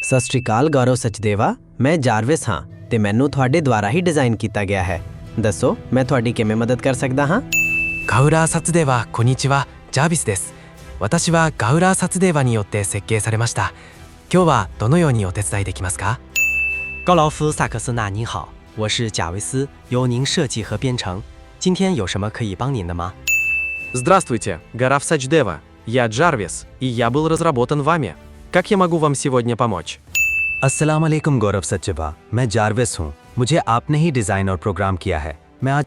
सत श्री अकाल गौरव सचदेवा, मैं जारविस हाँ ਤੇ ਮੈਨੂੰ ਤੁਹਾਡੇ ਦੁਆਰਾ ਹੀ ਡਿਜ਼ਾਈਨ ਕੀਤਾ ਗਿਆ ਹੈ। ਦੱਸੋ ਮੈਂ ਤੁਹਾਡੀ ਕਿਵੇਂ ਮਦਦ ਕਰ ਸਕਦਾ ਹਾਂ? ガウラー撮影はこんにちは、ジャービスです。私はガウラー撮影によって設計されました。今日はどのようにお手伝いできますか？高劳夫·萨克斯纳您好，我是贾维斯，由您设计和编程。今天有什么可以帮您的吗？ Здравствуйте, Гараф Сачдева. Я Джарвис, и я был разработан вами. Как я могу вам сегодня помочь? अस्सलाम वालेकुम गौरव सचदेवा, मैं जारविस हूँ। मुझे आपने ही डिज़ाइन और प्रोग्राम किया है। मैं आज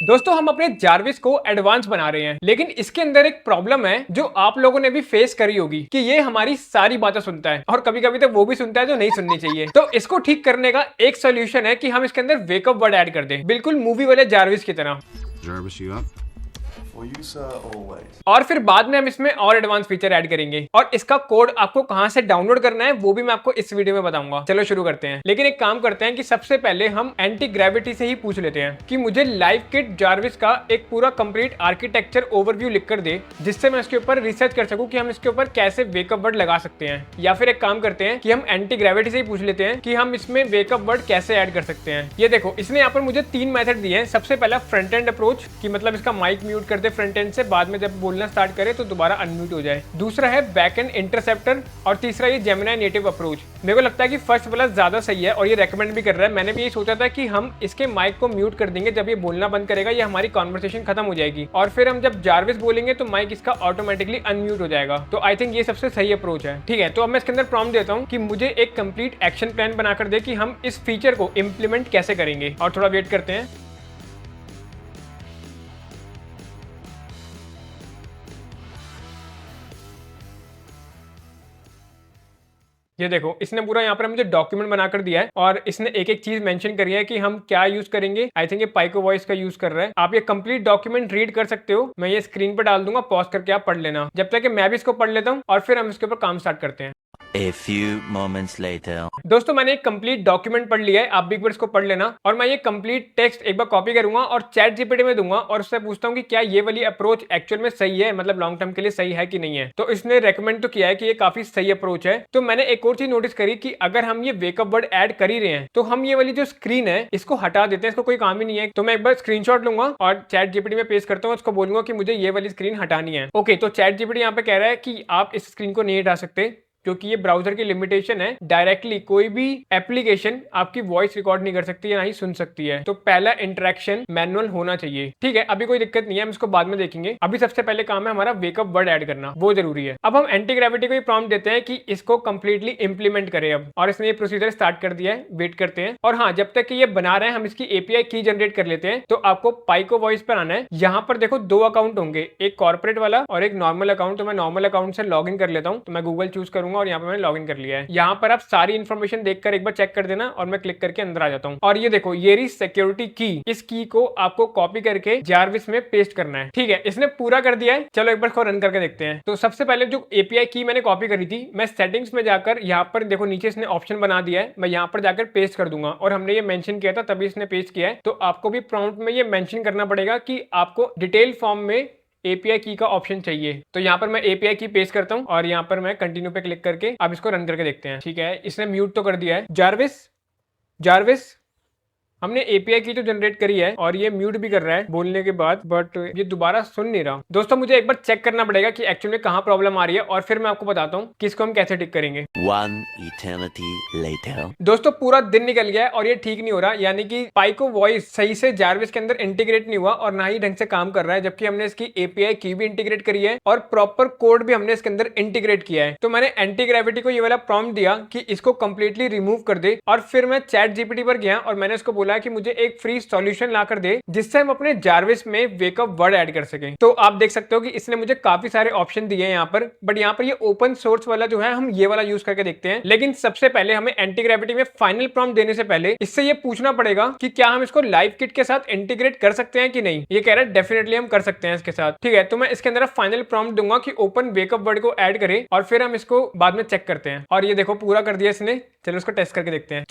दोस्तों हम अपने जारविस को एडवांस बना रहे हैं, लेकिन इसके अंदर एक प्रॉब्लम है जो आप लोगों ने भी फेस करी होगी कि ये हमारी सारी बातें सुनता है और कभी कभी तो वो भी सुनता है जो नहीं सुननी चाहिए। तो इसको ठीक करने का एक सोल्यूशन है कि हम इसके अंदर वेकअप वर्ड ऐड कर दें, बिल्कुल मूवी वाले जारविस की तरह। Jarvis, you up? For you, sir, always. और फिर बाद में हम इसमें और एडवांस फीचर ऐड करेंगे और इसका कोड आपको कहां से डाउनलोड करना है वो भी मैं आपको इस वीडियो में बताऊंगा। चलो शुरू करते हैं, लेकिन एक काम करते हैं कि सबसे पहले हम एंटी ग्रेविटी से ही पूछ लेते हैं कि मुझे लाइव किट जारविस का एक पूरा कंप्लीट आर्किटेक्चर ओवरव्यू लिख कर दे, जिससे मैं इसके ऊपर रिसर्च कर सकूं कि हम इसके ऊपर कैसे वेकअप वर्ड लगा सकते हैं। या फिर एक काम करते हैं कि हम एंटी ग्रेविटी से ही पूछ लेते हैं कि हम इसमें वेकअप वर्ड कैसे ऐड कर सकते हैं। ये देखो, इसने यहाँ पर मुझे 3 मेथड दिए हैं। सबसे पहला फ्रंट एंड अप्रोच की मतलब इसका माइक म्यूट कर दे फ्रंट एंड से, बाद में जब बोलना स्टार्ट करे तो दोबारा अनम्यूट हो जाए। दूसरा है बैक एंड इंटरसेप्टर और तीसरा ये जेमिनी नेटिव अप्रोच। मेरे को लगता है कि फर्स्ट वाला ज्यादा सही है और ये रेकमेंड भी कर रहा है। मैंने भी ये सोचा था कि हम इसके माइक को म्यूट कर देंगे जब ये बोलना बंद करेगा, ये हमारी कॉन्वर्सेशन खत्म हो जाएगी और फिर हम जब जारविस बोलेंगे तो माइक इसका ऑटोमेटिकली अनम्यूट हो जाएगा। तो आई थिंक ये सबसे सही अप्रोच है। ठीक है, तो अब मैं इसके अंदर प्रॉम्प्ट देता हूँ कि मुझे एक कंप्लीट एक्शन प्लान बनाकर दे कि हम इस फीचर को इंप्लीमेंट कैसे करेंगे, और थोड़ा वेट करते हैं। ये देखो, इसने पूरा यहाँ पर मुझे डॉक्यूमेंट बनाकर दिया है और इसने एक एक चीज मेंशन करी है कि हम क्या यूज करेंगे। आई थिंक ये पाइको वॉइस का यूज कर रहा है। आप ये कंप्लीट डॉक्यूमेंट रीड कर सकते हो, मैं ये स्क्रीन पर डाल दूंगा, पॉज करके आप पढ़ लेना, जब तक कि मैं भी इसको पढ़ लेता हूँ और फिर हम इसके ऊपर काम स्टार्ट करते हैं। A few moments later. दोस्तों मैंने एक कंप्लीट डॉक्यूमेंट पढ़ लिया है, आप भी एक बार इसको पढ़ लेना और मैं ये कंप्लीट टेक्स्ट एक बार कॉपी करूंगा और चैट जीपीटी में दूंगा और उससे पूछता हूँ कि क्या ये वाली अप्रोच एक्चुअल में सही है, मतलब लॉन्ग टर्म के लिए सही है कि नहीं है। तो इसने रेकमेंड तो किया है कि ये काफी सही अप्रोच है। तो मैंने एक और चीज नोटिस करी कि अगर हम ये वेकअप वर्ड ऐड कर ही रहे हैं तो हम ये वाली जो स्क्रीन है इसको हटा देते हैं, इसको कोई काम ही नहीं है। तो मैं एक बार स्क्रीनशॉट लूंगा और चैट जीपीटी में पेस्ट करता हूँ, उसको बोलूंगा कि मुझे ये वाली स्क्रीन हटानी है। ओके, तो चैट जीपीटी यहाँ पे कह रहा है कि आप इस स्क्रीन को नहीं हटा सकते क्योंकि ये ब्राउजर की लिमिटेशन है। डायरेक्टली कोई भी एप्लीकेशन आपकी वॉइस रिकॉर्ड नहीं कर सकती है, ना ही सुन सकती है। तो पहला इंटरेक्शन मैनुअल होना चाहिए। ठीक है, अभी कोई दिक्कत नहीं है, हम इसको बाद में देखेंगे। अभी सबसे पहले काम है हमारा वेकअप वर्ड ऐड करना, वो जरूरी है। अब हम एंटी ग्रेविटी को ये प्रॉम्प्ट देते हैं कि इसको कंप्लीटली इंप्लीमेंट करें अब, और इसने ये प्रोसीजर स्टार्ट कर दिया है। वेट करते हैं और हाँ, जब तक कि ये बना रहे हैं हम इसकी एपीआई की जनरेट कर लेते हैं। तो आपको पाइको वॉइस पर आना है। यहाँ पर देखो 2 अकाउंट होंगे, एक कॉर्पोरेट वाला और एक नॉर्मल अकाउंट। तो मैं नॉर्मल अकाउंट से लॉग इन कर लेता हूँ। तो मैं गूगल चूज करूंगा और यहाँ पर मैंने लॉग इन कर लिया है। यहाँ पर आप सारी इन्फॉर्मेशन देखकर एक बार चेक कर देना और मैं क्लिक करके अंदर आ जाता हूँ। और ये देखो, ये रही सिक्योरिटी की। इस की को आपको कॉपी करके जारविस में पेस्ट करना है। ठीक है, इसने पूरा कर दिया है। चलो एक बार इसको रन करके देखते हैं। तो सबसे पहले जो एपीआई की मैंने कॉपी करी थी, मैं सेटिंग्स में जाकर यहाँ पर देखो नीचे इसने ऑप्शन बना दिया है, मैं यहाँ पर जाकर पेस्ट कर दूंगा और हमने ये मेंशन किया था तभी इसने पेस्ट किया है। तो आपको भी प्रॉम्प्ट में ये मेंशन करना पड़ेगा कि आपको डिटेल फॉर्म में एपीआई की का ऑप्शन चाहिए। तो यहाँ पर मैं एपीआई की पेस्ट करता हूँ और यहाँ पर मैं कंटिन्यू पे क्लिक करके अब इसको रन करके देखते हैं। ठीक है, इसने म्यूट तो कर दिया है। जारविस हमने एपीआई की तो जनरेट करी है और ये म्यूट भी कर रहा है बोलने के बाद, बट ये दोबारा सुन नहीं रहा। दोस्तों मुझे एक बार चेक करना पड़ेगा कि एक्चुअली में कहाँ प्रॉब्लम आ रही है और फिर मैं आपको बताता हूँ कि इसको हम कैसे ठीक करेंगे। One eternity later. दोस्तों पूरा दिन निकल गया है और ये ठीक नहीं हो रहा, यानी कि पाइको वॉइस सही से जारविस के अंदर इंटीग्रेट नहीं हुआ और ना ही ढंग से काम कर रहा है, जबकि हमने इसकी एपीआई की भी इंटीग्रेट करी है और प्रॉपर कोड भी हमने इसके अंदर इंटीग्रेट किया है। तो मैंने एंटी ग्रेविटी को ये वाला प्रॉम्प्ट दिया कि इसको कंप्लीटली रिमूव कर दे और फिर मैं चैट जीपीटी पर गया और मैंने इसको बोला कि मुझे एक फ्री सॉल्यूशन ला कर दे जिससे हम अपने जारविस में वेकअप वर्ड ऐड कर सकें। तो आप देख सकते हो कि इसने मुझे काफी सारे ऑप्शन दिए हैं यहाँ पर, बट यहाँ पर ये ओपन सोर्स वाला जो है हम ये वाला यूज करके देखते हैं। लेकिन सबसे पहले हमें एंटी ग्रेविटी में फाइनल प्रॉम्प्ट देने से पहले इससे ये पूछना पड़ेगा कि क्या हम इसको लाइव किट के साथ इंटीग्रेट कर सकते हैं कि नहीं। ये कह रहा है डेफिनेटली हम कर सकते हैं इसके साथ। ठीक है, तो मैं इसके अंदर फाइनल प्रॉम्प्ट दूंगा कि ओपन वेकअप वर्ड को ऐड करे और फिर हम इसको बाद में चेक करते हैं। और ये देखो पूरा कर दिया इसने। चलो इसको टेस्ट करके देखते हैं।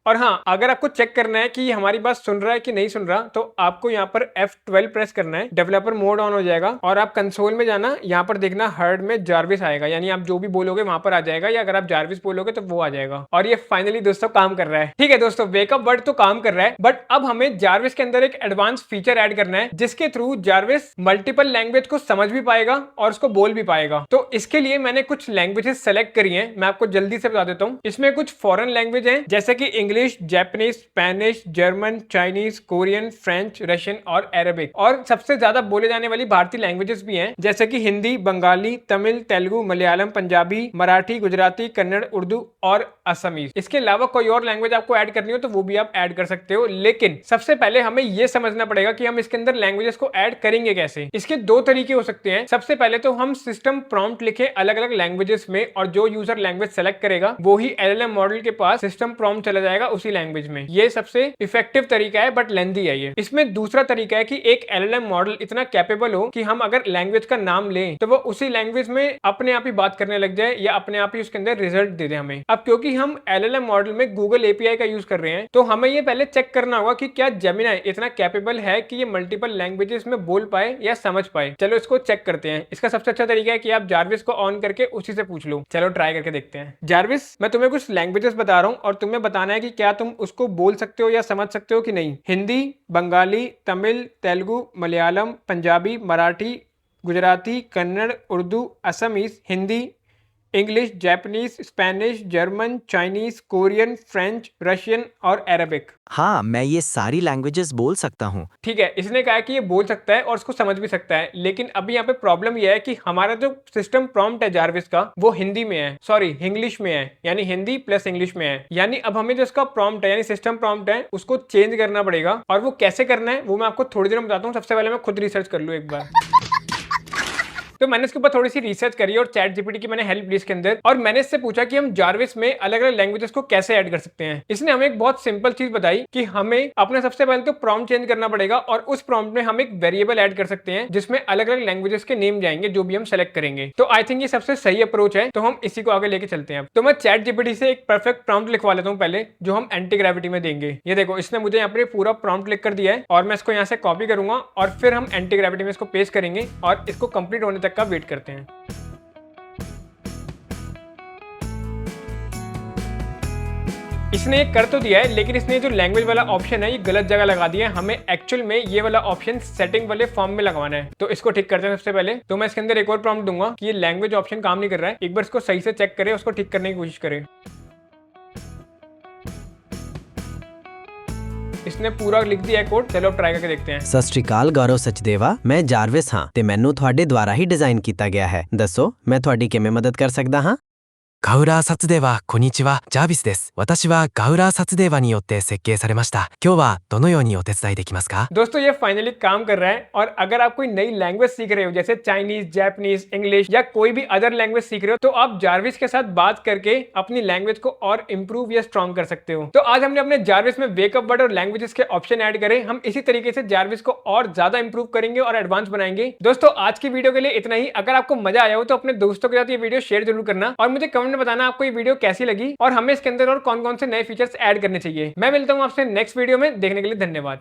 और हाँ, अगर आपको चेक करना है कि ये हमारी बात सुन रहा है कि नहीं सुन रहा, तो आपको यहाँ पर F12 प्रेस करना है, डेवलपर मोड ऑन हो जाएगा और आप कंसोल में जाना, यहाँ पर देखना हर्ड में जार्विस आएगा, यानी आप जो भी बोलोगे वहां पर आ जाएगा, या अगर आप जार्विस बोलोगे तो वो आ जाएगा। और ये फाइनली दोस्तों काम कर रहा है। ठीक है दोस्तों, वेकअप वर्ड तो काम कर रहा है, बट अब हमें जार्विस के अंदर एक एडवांस फीचर ऐड करना है जिसके थ्रू जार्विस मल्टीपल लैंग्वेज को समझ भी पाएगा और उसको बोल भी पाएगा। तो इसके लिए मैंने कुछ लैंग्वेजेस सेलेक्ट करी हैं, मैं आपको जल्दी से बता देता हूं। इसमें कुछ फॉरेन लैंग्वेज हैं जैसे कि English, Japanese, Spanish, German, Chinese, Korean, French, Russian और अरेबिक। और सबसे ज्यादा बोले जाने वाली भारतीय लैंग्वेजेस भी हैं जैसे कि हिंदी, बंगाली, तमिल, तेलुगु, मलयालम, पंजाबी, मराठी, गुजराती, कन्नड़, उर्दू और असमीज। इसके अलावा कोई और लैंग्वेज आपको ऐड करनी हो तो वो भी आप ऐड कर सकते हो, लेकिन सबसे पहले हमें यह समझना पड़ेगा कि हम इसके अंदर लैंग्वेजेस को ऐड करेंगे कैसे। इसके दो तरीके हो सकते हैं। सबसे पहले तो हम सिस्टम प्रॉम्प्ट लिखे अलग अलग लैंग्वेजेस में, और जो यूजर लैंग्वेज सेलेक्ट करेगा वो ही एलएलएम मॉडल के पास सिस्टम प्रॉम्प्ट चला जाएगा उसी लैंग्वेज में। ये सबसे इफेक्टिव तरीका है, बट लेंथी है ये। इसमें दूसरा तरीका है कि एक एलएलएम मॉडल इतना कैपेबल हो कि हम अगर लैंग्वेज का नाम लें तो वो उसी लैंग्वेज में अपने आप ही बात करने लग जाए या अपने आप ही उसके अंदर रिजल्ट दे दे हमें। अब क्योंकि हम एलएलएम मॉडल में गूगल एपीआई का यूज कर रहे हैं, तो हमें ये पहले चेक करना होगा कि क्या जेमिनी इतना कैपेबल है कि ये मल्टीपल लैंग्वेजेस में बोल पाए या समझ पाए। चलो इसको चेक करते हैं। इसका सबसे अच्छा तरीका है कि आप जार्विस को ऑन करके उसी से पूछ लो। चलो ट्राई करके देखते हैं। जार्विस, मैं तुम्हें कुछ लैंग्वेजेस बता रहा हूं और तुम्हें बताना है कि क्या तुम उसको बोल सकते हो या समझ सकते हो कि नहीं। Hindi, Bengali, Tamil, Telugu, Malayalam, Punjabi, Marathi, Gujarati, Kannada, Urdu, Assamese, Hindi, English, Japanese, Spanish, German, Chinese, Korean, French, Russian और अरेबिक। हाँ, मैं ये सारी लैंग्वेजेस बोल सकता हूँ। ठीक है, इसने कहा कि ये बोल सकता है और उसको समझ भी सकता है, लेकिन अभी यहाँ पे प्रॉब्लम ये है कि हमारा जो सिस्टम प्रॉम्प्ट है जार्विस का वो हिंदी में है, सॉरी इंग्लिश में है, यानी हिंदी प्लस इंग्लिश में है। यानी अब हमें जो इसका प्रॉम्प्ट है यानी सिस्टम प्रॉम्प्ट है उसको चेंज करना पड़ेगा, और वो कैसे करना है वो मैं आपको थोड़ी देर में बताता हूँ। सबसे पहले मैं खुद रिसर्च कर लूँ एक बार। तो मैंने इसके ऊपर थोड़ी सी रिसर्च करी और चैट जीपीटी की मैंने हेल्प ली इसके अंदर, और मैंने इससे पूछा कि हम जार्विस में अलग अलग लैंग्वेजेस को कैसे ऐड कर सकते हैं। इसने हमें एक बहुत सिंपल चीज बताई कि हमें अपने सबसे पहले तो प्रॉम्प्ट चेंज करना पड़ेगा, और उस प्रॉम्प्ट में हम एक वेरिएबल ऐड कर सकते हैं जिसमें अलग अलग लैंग्वेजेस के नेम जाएंगे जो भी हम सेलेक्ट करेंगे। तो आई थिंक ये सबसे सही अप्रोच है, तो हम इसी को आगे लेके चलते हैं। तो मैं चैट जीपीटी से एक परफेक्ट प्रॉम्प्ट लिखवा लेता हूँ पहले, जो हम एंटी ग्रेविटी में देंगे। ये देखो, इसने मुझे यहाँ पर पूरा प्रॉम्प्ट लिख कर दिया है, और मैं इसको यहाँ से कॉपी करूंगा और फिर हम एंटी ग्रेविटी में इसको पेस्ट करेंगे और इसको कंप्लीट होने तक का वेट करते हैं। इसने ये कर तो दिया है, लेकिन इसने जो लैंग्वेज वाला ऑप्शन है ये गलत जगह लगा दिया है। हमें एक्चुअल में ये वाला ऑप्शन सेटिंग वाले फॉर्म में लगवाना है, तो इसको ठीक करते हैं। सबसे पहले तो मैं इसके अंदर एक और प्रॉम्प्ट दूंगा कि ये लैंग्वेज ऑप्शन काम नहीं कर रहा है, एक बार इसको सही से चेक करें, उसको ठीक करने की कोशिश करें। इसने पूरा लिख दिया है कोड। चलो ट्राई करके देखते हैं। ਸਤਿ ਸ਼੍ਰੀ ਅਕਾਲ ਗੌਰਵ ਸਚਦੇਵਾ, ਮੈਂ ਜਾਰਵਿਸ ਹਾਂ ਤੇ ਮੈਨੂੰ ਤੁਹਾਡੇ ਦੁਆਰਾ ਹੀ ਡਿਜ਼ਾਈਨ ਕੀਤਾ ਗਿਆ ਹੈ। ਦੱਸੋ ਮੈਂ ਤੁਹਾਡੀ ਕਿਵੇਂ ਮਦਦ ਕਰ ਸਕਦਾ ਹਾਂ।ガウラー撮影はこんにちは、ジャービスです。私はガウラー撮影によって設計されました。今日はどのようにお手伝いできますか？ दोस्तों ये फाइनली काम कर रहा है, और अगर आप कोई नई लैंग्वेज सीख रहे हो जैसे चाइनीज, जापानीज, इंग्लिश या कोई भी अदर लैंग्वेज सीख रहे हो, तो आप जार्विस के साथ बात करके अपनी लैंग्वेज को और इंप्रूव या स्ट्रॉन्ग कर सकते हो। तो आज हमने अपने जार्विस में वेकअप वर्ड और लैंग्वेजेस के ऑप्शन ऐड करे। हम इसी तरीके से जार्विस को और ज्यादा इंप्रूव करेंगे और एडवांस बनाएंगे। दोस्तों आज की वीडियो के लिए इतना ही। अगर आपको मजा आया हो तो अपने दोस्तों के साथ ये वीडियो शेयर जरूर करना, और मुझे कमेंट में बताना आपको ये वीडियो कैसी लगी और हमें इसके अंदर और कौन कौन से नए फीचर्स ऐड करने चाहिए। मैं मिलता हूं आपसे नेक्स्ट वीडियो में। देखने के लिए धन्यवाद।